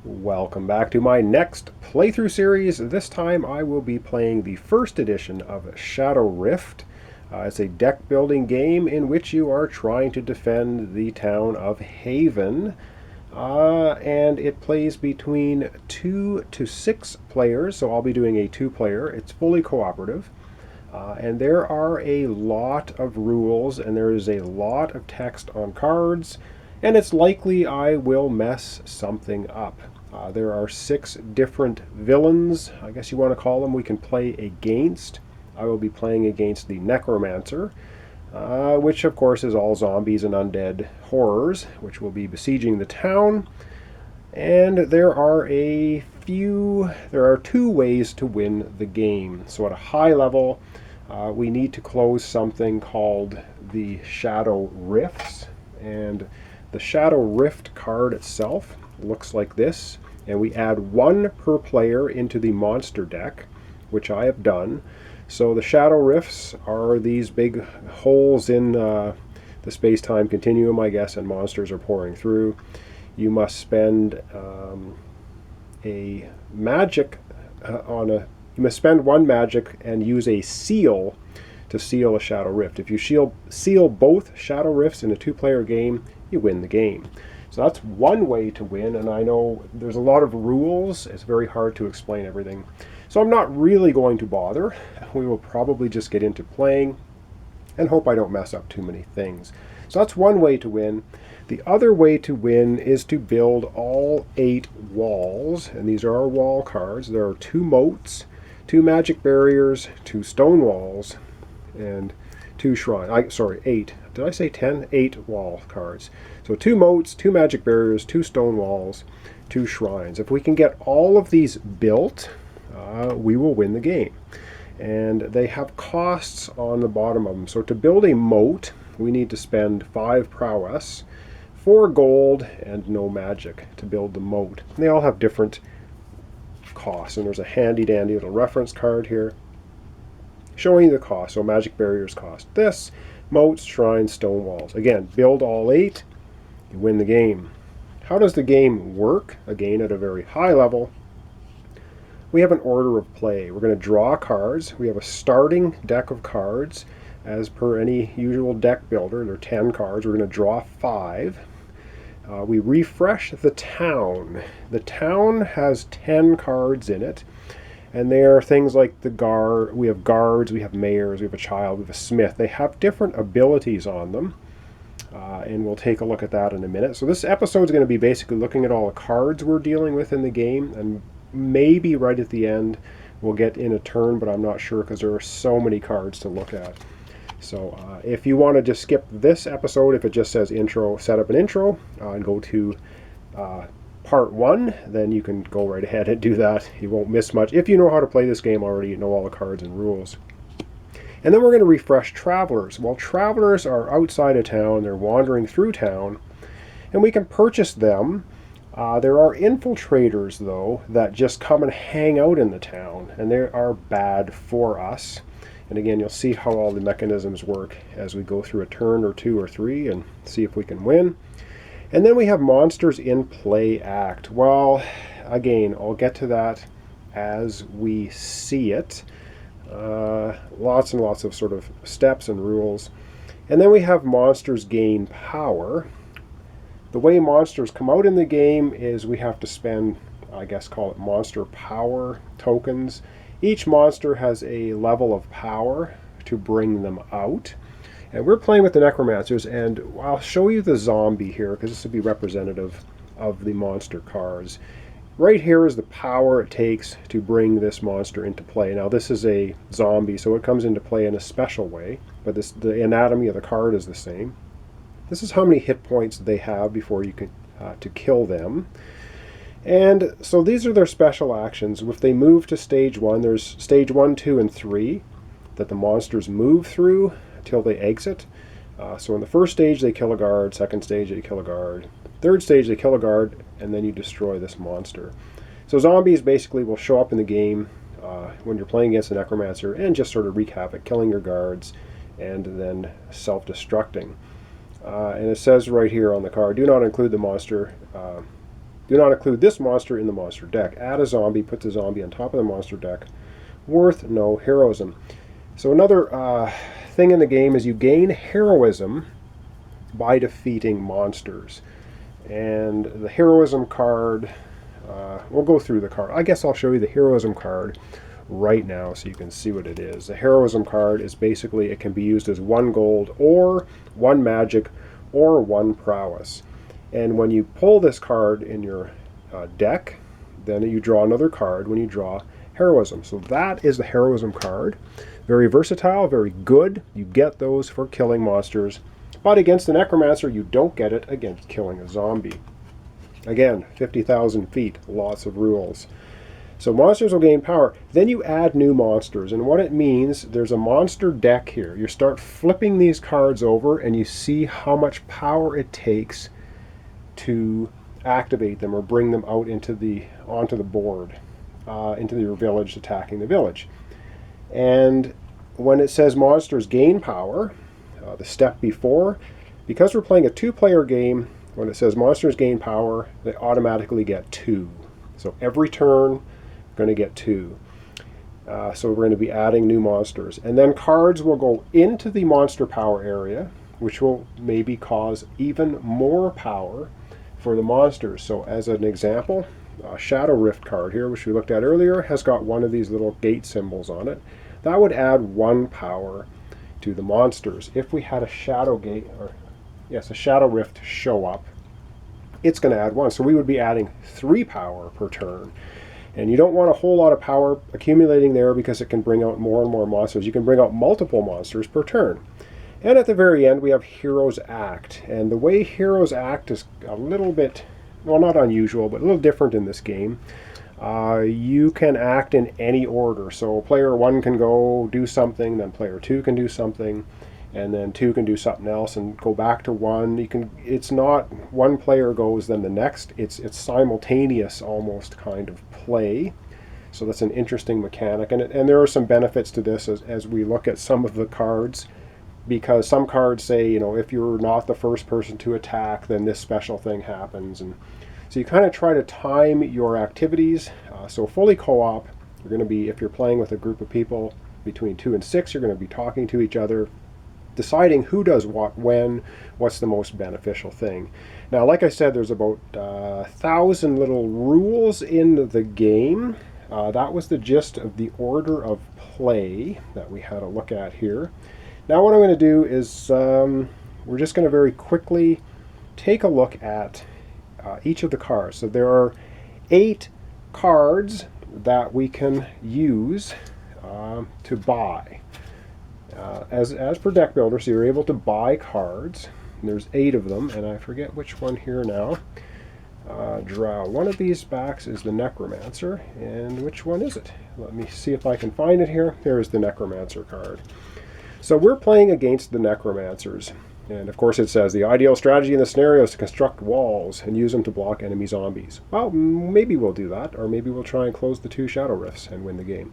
Welcome back to my next playthrough series. This time I will be playing the first edition of Shadow Rift. It's a deck building game in which you are trying to defend the town of Haven. And it plays between 2 to 6 players, so I'll be doing a 2-player. It's fully cooperative. And there are a lot of rules and there is a lot of text on cards. And it's likely I will mess something up. There are 6 different villains, I guess you want to call them, we can play against. I will be playing against the Necromancer, which of course is all zombies and undead horrors, which will be besieging the town. And there are 2 ways to win the game. So at a high level, we need to close something called the Shadow Rifts. And the Shadow Rift card itself looks like this, and we add 1 per player into the monster deck, which I have done. So the Shadow Rifts are these big holes in the space-time continuum, I guess, and monsters are pouring through. You must spend a magic you must spend 1 magic and use a seal to seal a Shadow Rift. If you seal both Shadow Rifts in a 2-player game, you win the game. So that's one way to win, and I know there's a lot of rules. It's very hard to explain everything. So I'm not really going to bother. We will probably just get into playing and hope I don't mess up too many things. So that's one way to win. The other way to win is to build all 8 walls, and these are our wall cards. There are 2 moats, 2 magic barriers, 2 stone walls, and 2 shrines. 8. Did I say 10? 8 wall cards. So 2 moats, 2 magic barriers, 2 stone walls, 2 shrines. If we can get all of these built, we will win the game. And they have costs on the bottom of them. So to build a moat, we need to spend 5 prowess, 4 gold, and no magic to build the moat. And they all have different costs. And there's a handy dandy little reference card here showing you the cost. So magic barriers cost this, moats, shrines, stone walls. Again, build all 8, you win the game. How does the game work? Again, at a very high level, we have an order of play. We're going to draw cards. We have a starting deck of cards. As per any usual deck builder, there are 10 cards. We're going to draw 5. We refresh the town. The town has 10 cards in it. And they are things like the guard. We have guards, we have mayors, we have a child, we have a smith. They have different abilities on them. And we'll take a look at that in a minute. So this episode is going to be basically looking at all the cards we're dealing with in the game. And maybe right at the end we'll get in a turn, but I'm not sure because there are so many cards to look at. So if you want to just skip this episode, if it just says intro, set up an intro, and go to part 1, then you can go right ahead and do that. You won't miss much. If you know how to play this game already, you know all the cards and rules. And then we're going to refresh travelers. Well, travelers are outside of town. They're wandering through town, and we can purchase them. There are infiltrators, though, that just come and hang out in the town, and they are bad for us. And again, you'll see how all the mechanisms work as we go through a turn or 2 or 3 and see if we can win. And then we have monsters in play act. Well, again, I'll get to that as we see it. Lots and lots of sort of steps and rules. And then we have monsters gain power. The way monsters come out in the game is we have to spend, I guess, call it monster power tokens. Each monster has a level of power to bring them out. And we're playing with the Necromancers, and I'll show you the zombie here because this will be representative of the monster cards. Right here is the power it takes to bring this monster into play. Now this is a zombie, so it comes into play in a special way, but the anatomy of the card is the same. This is how many hit points they have before you can to kill them. And so these are their special actions. If they move to stage 1, there's stage 1, 2, and 3 that the monsters move through until they exit. So in the first stage they kill a guard, second stage they kill a guard, third stage they kill a guard, and then you destroy this monster. So zombies basically will show up in the game when you're playing against a Necromancer and just sort of wreak havoc, killing your guards and then self-destructing. And it says right here on the card, do not include the monster Do not include this monster in the monster deck. Add a zombie, put the zombie on top of the monster deck. Worth no heroism. So another thing in the game is you gain heroism by defeating monsters. And the heroism card, we'll go through the card. I guess I'll show you the heroism card right now so you can see what it is. The heroism card is basically, it can be used as 1 gold or 1 magic or 1 prowess. And when you pull this card in your deck, then you draw another card when you draw heroism. So that is the heroism card. Very versatile, very good. You get those for killing monsters. But against the Necromancer, you don't get it against killing a zombie. Again, 50,000 feet, lots of rules. So monsters will gain power. Then you add new monsters. And what it means, there's a monster deck here. You start flipping these cards over and you see how much power it takes to activate them or bring them out onto the board, into your village, attacking the village. And when it says monsters gain power, the step before, because we're playing a 2-player game, when it says monsters gain power, they automatically get 2. So every turn, we're going to get 2. So we're going to be adding new monsters. And then cards will go into the monster power area, which will maybe cause even more power for the monsters. So as an example, Shadow Rift card here, which we looked at earlier, has got one of these little gate symbols on it. That would add 1 power to the monsters. If we had a Shadow Gate, or yes, a Shadow Rift show up, it's going to add 1. So we would be adding 3 power per turn. And you don't want a whole lot of power accumulating there because it can bring out more and more monsters. You can bring out multiple monsters per turn. And at the very end, we have Heroes Act. And the way Heroes Act is a little bit, well, not unusual, but a little different in this game. You can act in any order. So player 1 can go do something, then player 2 can do something, and then 2 can do something else and go back to 1. It's not one player goes then the next. It's simultaneous almost kind of play. So that's an interesting mechanic. And there are some benefits to this as we look at some of the cards. Because some cards say, if you're not the first person to attack, then this special thing happens. And so you kind of try to time your activities. So fully co-op, you're going to be, if you're playing with a group of people between 2 and 6, you're going to be talking to each other, deciding who does what, when, what's the most beneficial thing. Now, like I said, there's about 1,000 little rules in the game. That was the gist of the order of play that we had a look at here. Now what I'm going to do is we're just going to very quickly take a look at each of the cards. So there are 8 cards that we can use to buy. As per Deck Builder, so you're able to buy cards. And there's 8 of them, and I forget which one here now. Draw one of these backs is the Necromancer, and which one is it? Let me see if I can find it here. There is the Necromancer card. So we're playing against the Necromancers. And of course it says the ideal strategy in the scenario is to construct walls and use them to block enemy zombies. Well, maybe we'll do that, or maybe we'll try and close the 2 Shadow Rifts and win the game.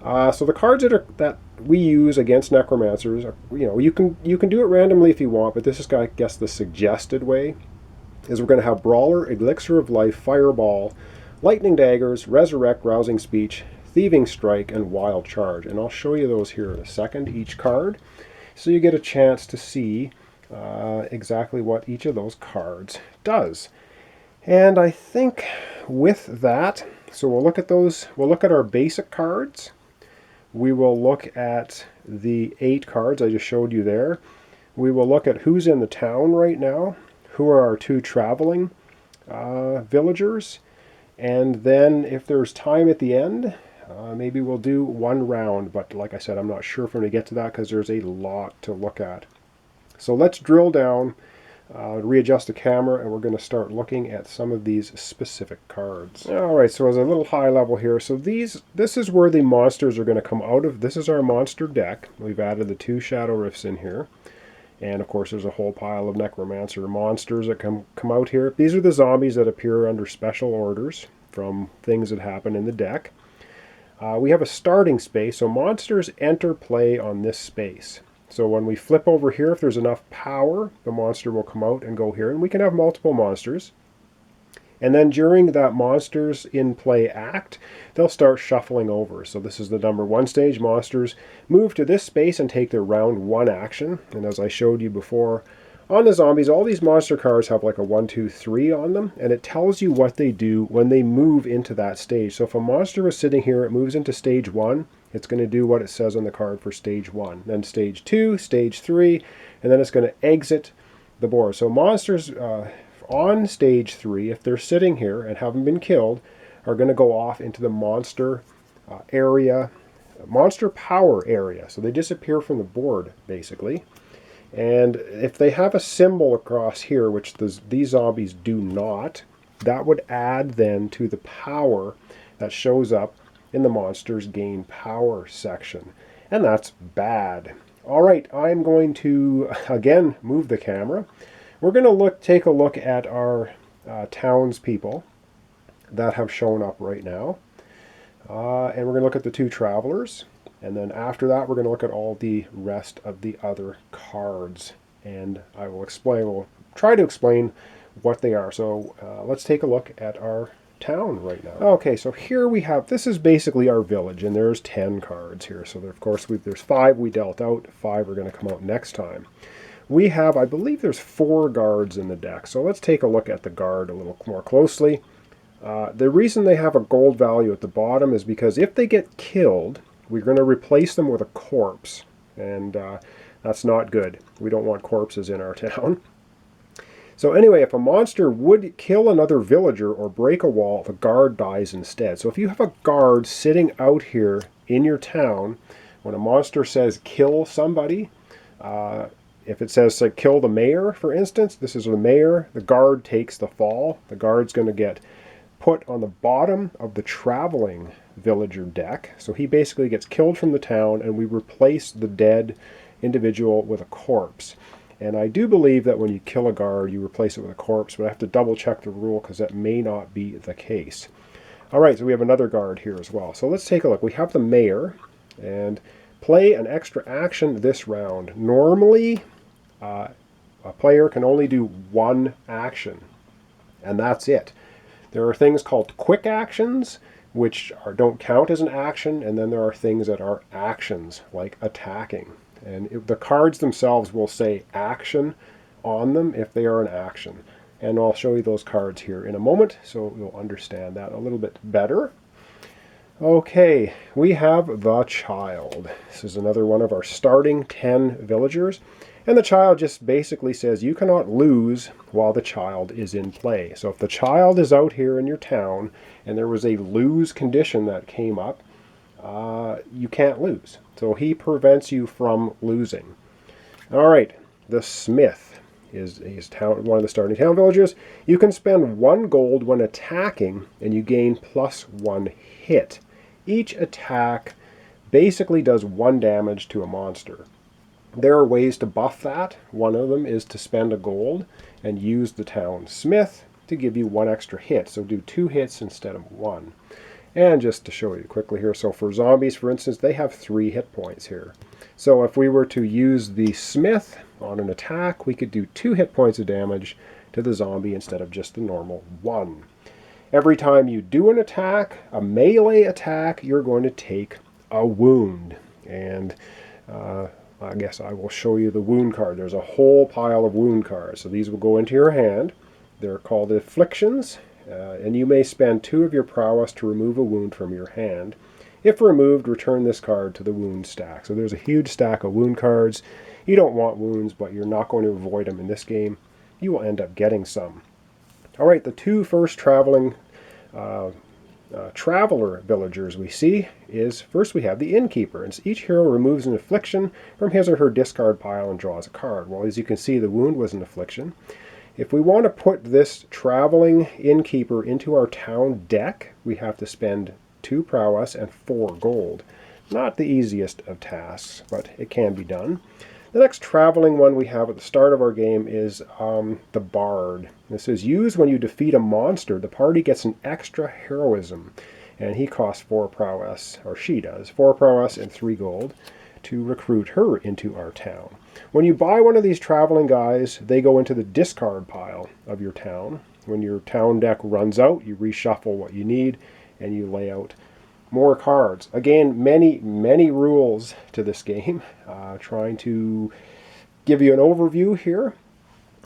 So the cards that we use against Necromancers, you can do it randomly if you want, but this is, I guess, the suggested way. Is we're going to have Brawler, Elixir of Life, Fireball, Lightning Daggers, Resurrect, Rousing Speech, Thieving Strike, and Wild Charge. And I'll show you those here in a second, each card, so you get a chance to see exactly what each of those cards does. And I think with that, so we'll look at those, we'll look at our basic cards. We will look at the 8 cards I just showed you there. We will look at who's in the town right now, who are our 2 traveling villagers, and then if there's time at the end, maybe we'll do 1 round, but like I said, I'm not sure if we're going to get to that because there's a lot to look at. So let's drill down, readjust the camera, and we're going to start looking at some of these specific cards. Alright, so as a little high level here, so this is where the monsters are going to come out of. This is our monster deck. We've added the 2 Shadow Rifts in here. And of course there's a whole pile of Necromancer monsters that come out here. These are the zombies that appear under special orders from things that happen in the deck. We have a starting space, so monsters enter play on this space. So when we flip over here, if there's enough power, the monster will come out and go here. And we can have multiple monsters. And then during that monsters in play act, they'll start shuffling over. So this is the number 1 stage. Monsters move to this space and take their round 1 action. And as I showed you before, on the zombies, all these monster cards have like a 1, 2, 3 on them, and it tells you what they do when they move into that stage. So if a monster was sitting here, it moves into stage 1, it's going to do what it says on the card for stage 1. Then stage 2, stage 3, and then it's going to exit the board. So monsters on stage 3, if they're sitting here and haven't been killed, are going to go off into the monster area, monster power area. So they disappear from the board, basically. And if they have a symbol across here, which these zombies do not, that would add then to the power that shows up in the monsters gain power section. And that's bad. All right, I'm going to, again, move the camera. We're going to take a look at our townspeople that have shown up right now. And we're going to look at the 2 travelers. And then after that, we're going to look at all the rest of the other cards. And I will explain, we'll try to explain what they are. So let's take a look at our town right now. Okay, so here we have, this is basically our village, and there's 10 cards here. So there, of course, there's 5 we dealt out, 5 are going to come out next time. We have, I believe there's 4 guards in the deck. So let's take a look at the guard a little more closely. The reason they have a gold value at the bottom is because if they get killed, we're going to replace them with a corpse, and that's not good. We don't want corpses in our town. So anyway, if a monster would kill another villager or break a wall, the guard dies instead. So if you have a guard sitting out here in your town, when a monster says kill somebody, if it says kill the mayor, for instance, this is the mayor, the guard takes the fall. The guard's going to get put on the bottom of the traveling villager deck. So he basically gets killed from the town, and we replace the dead individual with a corpse. And I do believe that when you kill a guard, you replace it with a corpse, but I have to double check the rule because that may not be the case. All right, so we have another guard here as well. So let's take a look. We have the mayor, and play an extra action this round. Normally, a player can only do 1 action, and that's it. There are things called quick actions, which don't count as an action, and then there are things that are actions, like attacking. And the cards themselves will say action on them if they are an action. And I'll show you those cards here in a moment, so you'll understand that a little bit better. Okay, we have the child. This is another one of our starting 10 villagers. And the child just basically says you cannot lose while the child is in play. So if the child is out here in your town and there was a lose condition that came up, you can't lose. So he prevents you from losing. All right, the smith is one of the starting town villagers. You can spend 1 gold when attacking, and you gain +1 hit. Each attack basically does 1 damage to a monster. There are ways to buff that. One of them is to spend a gold and use the town smith to give you 1 extra hit. So do 2 hits instead of 1. And just to show you quickly here, so for zombies, for instance, they have 3 hit points here. So if we were to use the smith on an attack, we could do 2 hit points of damage to the zombie instead of just the normal 1. Every time you do an attack, a melee attack, you're going to take a wound. And I guess I will show you the wound card. There's a whole pile of wound cards. So these will go into your hand. They're called afflictions. And you may spend 2 of your prowess to remove a wound from your hand. If removed, return this card to the wound stack. So there's a huge stack of wound cards. You don't want wounds, but you're not going to avoid them in this game. You will end up getting some. All right, the 2 first traveling traveler villagers we see is, first we have the innkeeper. And each hero removes an affliction from his or her discard pile and draws a card. Well, as you can see, the wound was an affliction. If we want to put this traveling innkeeper into our town deck, we have to spend 2 prowess and 4 gold. Not the easiest of tasks, but it can be done. The next traveling one we have at the start of our game is the Bard. This is used when you defeat a monster. The party gets an extra heroism, and he costs 4 prowess, or she does, 4 prowess and 3 gold to recruit her into our town. When you buy one of these traveling guys, they go into the discard pile of your town. When your town deck runs out, you reshuffle what you need and you lay out more cards. Again, many rules to this game. Trying to give you an overview here.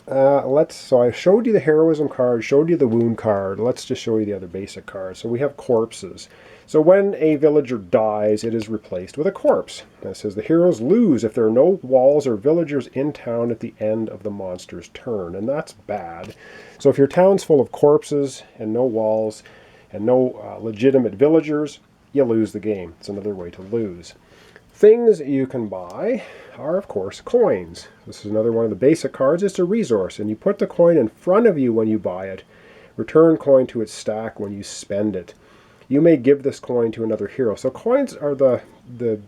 So I showed you the heroism card, showed you the wound card. Let's just show you the other basic cards. So we have corpses. So when a villager dies, it is replaced with a corpse. And it says the heroes lose if there are no walls or villagers in town at the end of the monster's turn. And that's bad. So if your town's full of corpses and no walls and no legitimate villagers, you lose the game. It's another way to lose. Things you can buy are, of course, coins. This is another one of the basic cards. It's a resource, and you put the coin in front of you when you buy it. Return coin to its stack when you spend it. You may give this coin to another hero. So coins are the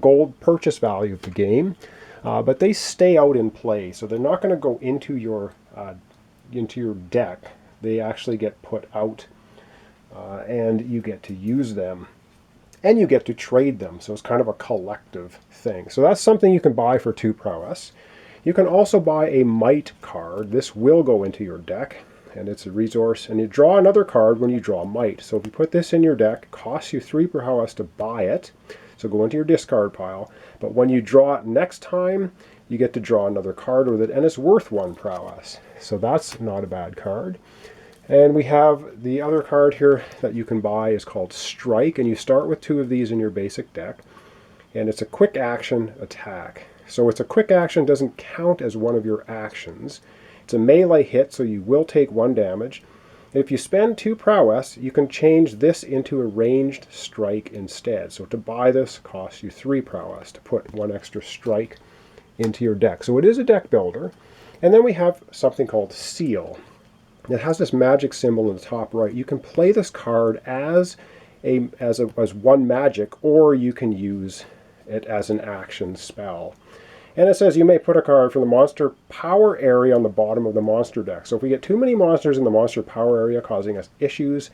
gold purchase value of the game, but they stay out in play. So they're not going to go into your deck. They actually get put out, and you get to use them. And you get to trade them, so it's kind of a collective thing. So that's something you can buy for 2 prowess. You can also buy a might card. This will go into your deck, and it's a resource. And you draw another card when you draw might. So if you put this in your deck, it costs you 3 prowess to buy it. So go into your discard pile. But when you draw it next time, you get to draw another card with it, and it's worth 1 prowess. So that's not a bad card. And we have the other card here that you can buy is called Strike, and you start with 2 of these in your basic deck. And it's a quick action attack. So it's a quick action, doesn't count as one of your actions. It's a melee hit, so you will take 1 damage. If you spend 2 prowess, you can change this into a ranged strike instead. So to buy this costs you 3 prowess to put 1 extra strike into your deck. So it is a deck builder. And then we have something called Seal. It has this magic symbol in the top right. You can play this card as 1 magic, or you can use it as an action spell. And it says you may put a card from the monster power area on the bottom of the monster deck. So if we get too many monsters in the monster power area causing us issues,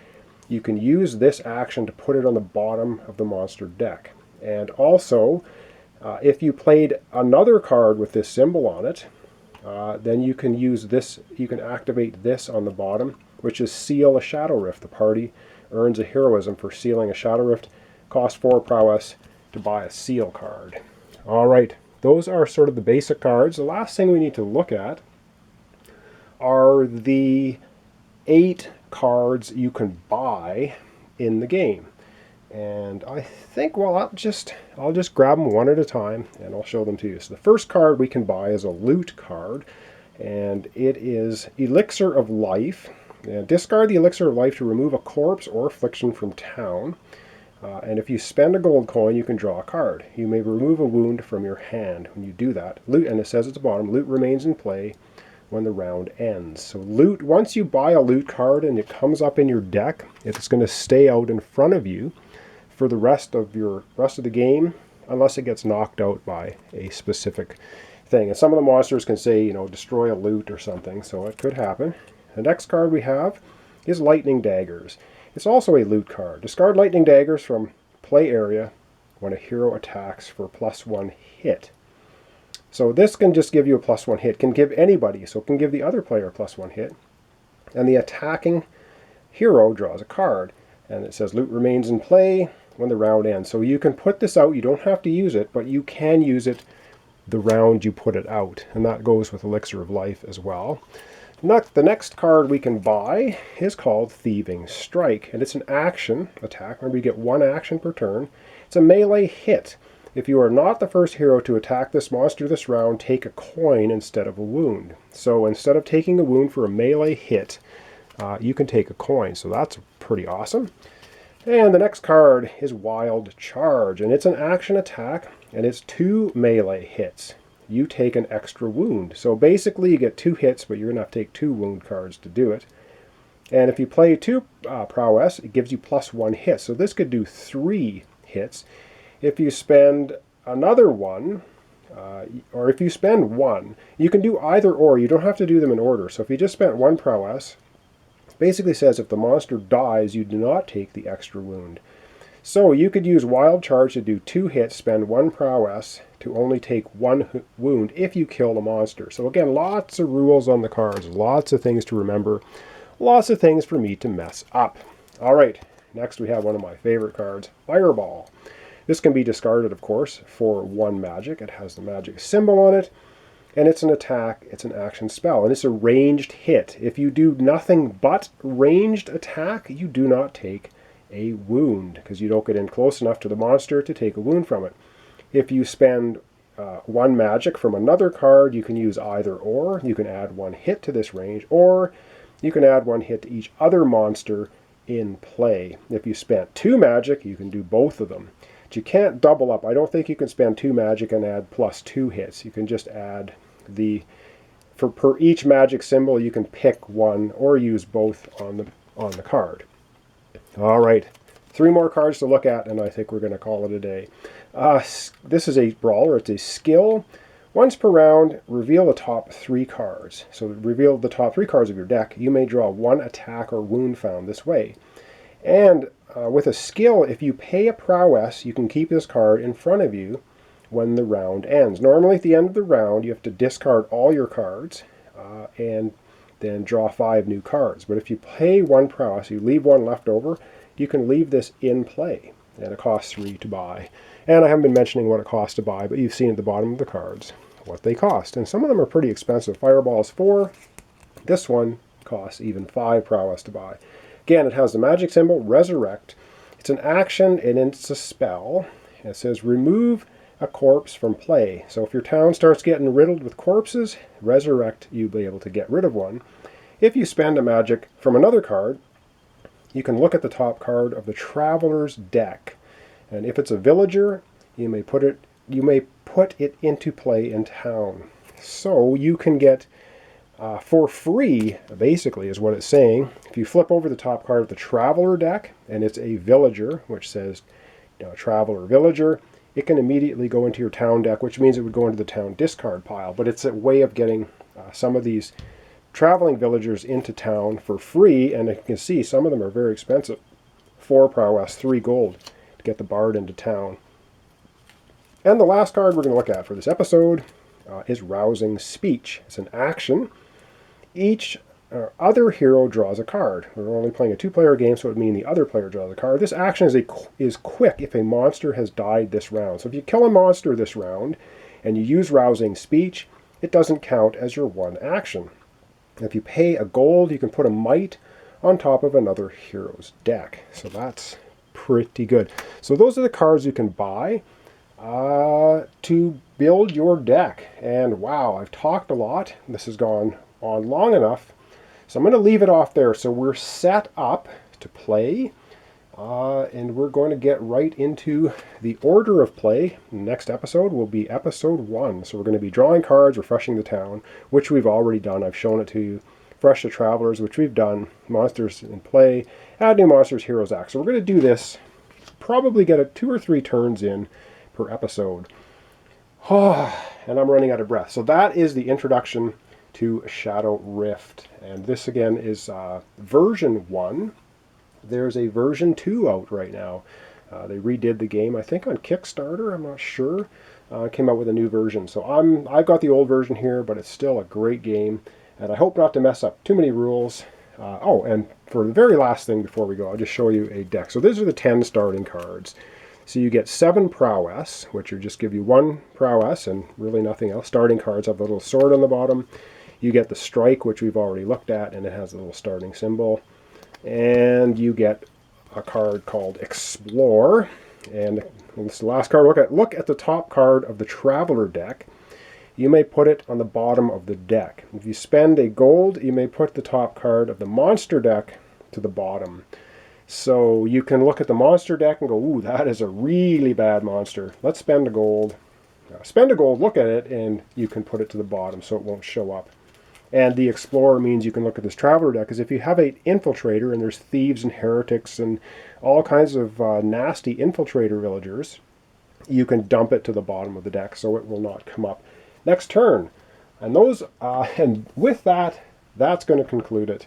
you can use this action to put it on the bottom of the monster deck. And also, if you played another card with this symbol on it, then you can use this, you can activate this on the bottom, which is Seal a Shadow Rift. The party earns a heroism for sealing a Shadow Rift. Costs 4 prowess to buy a seal card. Alright, those are sort of the basic cards. The last thing we need to look at are the 8 cards you can buy in the game. And I think, well, I'll just grab them one at a time and I'll show them to you. So the first card we can buy is a loot card, and it is Elixir of Life. And discard the Elixir of Life to remove a corpse or affliction from town. And if you spend a gold coin, you can draw a card. You may remove a wound from your hand. When you do that, loot, and it says at the bottom, loot remains in play when the round ends. So loot, once you buy a loot card and it comes up in your deck, it's going to stay out in front of you for the rest of the game, unless it gets knocked out by a specific thing. And some of the monsters can say, destroy a loot or something, so it could happen. The next card we have is Lightning Daggers. It's also a loot card. Discard Lightning Daggers from play area when a hero attacks for +1 hit. So this can just give you a +1 hit. Can give anybody, so it can give the other player a +1 hit. And the attacking hero draws a card. And it says loot remains in play when the round ends. So you can put this out. You don't have to use it, but you can use it the round you put it out. And that goes with Elixir of Life as well. The next card we can buy is called Thieving Strike. And it's an action attack. Remember, you get 1 action per turn. It's a melee hit. If you are not the first hero to attack this monster this round, take a coin instead of a wound. So instead of taking a wound for a melee hit, you can take a coin. So that's pretty awesome. And the next card is Wild Charge, and it's an action attack, and it's 2 melee hits. You take an extra wound. So basically you get 2 hits, but you're going to have to take 2 wound cards to do it. And if you play 2 prowess, it gives you +1 hit. So this could do 3 hits. If you spend another one, or if you spend 1, you can do either or. You don't have to do them in order. So if you just spent 1 prowess, basically says if the monster dies, you do not take the extra wound. So you could use Wild Charge to do 2 hits, spend 1 prowess to only take 1 wound if you kill the monster. So again, lots of rules on the cards, lots of things to remember. Lots of things for me to mess up. All right, next we have one of my favorite cards, Fireball. This can be discarded, of course, for 1 magic. It has the magic symbol on it, and it's an attack, it's an action spell, and it's a ranged hit. If you do nothing but ranged attack, you do not take a wound, because you don't get in close enough to the monster to take a wound from it. If you spend 1 magic from another card, you can use either or. You can add 1 hit to this range, or you can add 1 hit to each other monster in play. If you spent 2 magic, you can do both of them. But you can't double up. I don't think you can spend 2 magic and add +2 hits. You can just add per each magic symbol, you can pick 1 or use both on the card. All right, 3 more cards to look at, and I think we're going to call it a day. This is a brawler. It's a skill. Once per round, reveal the top 3 cards. So reveal the top 3 cards of your deck. You may draw 1 attack or wound found this way. And with a skill, if you pay a prowess, you can keep this card in front of you when the round ends. Normally at the end of the round, you have to discard all your cards and then draw 5 new cards. But if you pay 1 prowess, you leave 1 left over, you can leave this in play. And it costs 3 to buy. And I haven't been mentioning what it costs to buy, but you've seen at the bottom of the cards what they cost. And some of them are pretty expensive. Fireball is 4. This one costs even 5 prowess to buy. Again, it has the magic symbol, Resurrect. It's an action and it's a spell. And it says remove a corpse from play. So if your town starts getting riddled with corpses, Resurrect, you'll be able to get rid of one. If you spend a magic from another card, you can look at the top card of the Traveler's deck. And if it's a villager, you may put it into play in town. So you can get for free, basically, is what it's saying. If you flip over the top card of the Traveler deck, and it's a villager, which says Traveler Villager, it can immediately go into your town deck, which means it would go into the town discard pile. But it's a way of getting some of these traveling villagers into town for free, and you can see some of them are very expensive. 4 prowess, 3 gold to get the bard into town. And the last card we're going to look at for this episode is Rousing Speech. It's an action. Each other hero draws a card. We're only playing a 2-player game, so it would mean the other player draws a card. This action is quick if a monster has died this round. So if you kill a monster this round and you use Rousing Speech, it doesn't count as your 1 action. If you pay a gold, you can put a might on top of another hero's deck. So that's pretty good. So those are the cards you can buy to build your deck. And wow, I've talked a lot. This has gone on long enough. So I'm going to leave it off there. So we're set up to play. And we're going to get right into the order of play. Next episode will be episode 1. So we're going to be drawing cards, refreshing the town, which we've already done. I've shown it to you. Fresh the Travelers, which we've done. Monsters in play. Add new monsters, heroes act. So we're going to do this. Probably get 2 or 3 turns in per episode. And I'm running out of breath. So that is the introduction to Shadow Rift. And this again is version 1. There's a version 2 out right now. They redid the game, I think on Kickstarter, I'm not sure. Came out with a new version. So I've got the old version here, but it's still a great game. And I hope not to mess up too many rules. And for the very last thing before we go, I'll just show you a deck. So these are the 10 starting cards. So you get 7 prowess, which will just give you 1 prowess and really nothing else. Starting cards have a little sword on the bottom. You get the strike, which we've already looked at, and it has a little starting symbol. And you get a card called Explore. And this is the last card. Look at the top card of the Traveler deck. You may put it on the bottom of the deck. If you spend a gold, you may put the top card of the monster deck to the bottom. So you can look at the monster deck and go, ooh, that is a really bad monster. Let's spend a gold. Spend a gold, look at it, and you can put it to the bottom so it won't show up. And the Explorer means you can look at this Traveler deck, because if you have an Infiltrator, and there's thieves and heretics and all kinds of nasty Infiltrator villagers, you can dump it to the bottom of the deck so it will not come up next turn. And and with that, that's going to conclude it.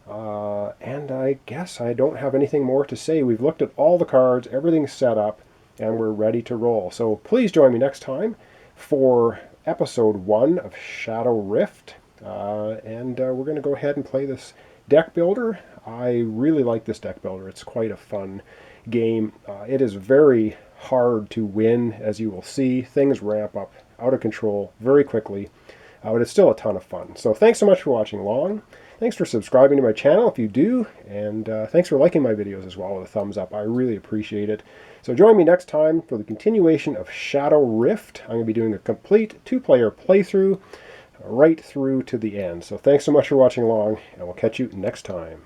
And I guess I don't have anything more to say. We've looked at all the cards, everything's set up, and we're ready to roll. So please join me next time for episode 1 of Shadow Rift. And we're going to go ahead and play this deck builder, I really like this deck builder. It's quite a fun game. It is very hard to win, as you will see. Things ramp up out of control very quickly, but it's still a ton of fun. So thanks so much for watching along. Thanks for subscribing to my channel if you do, and thanks for liking my videos as well with a thumbs up. I really appreciate it. So join me next time for the continuation of Shadow Rift. I'm going to be doing a complete 2-player playthrough right through to the end. So thanks so much for watching along, and we'll catch you next time.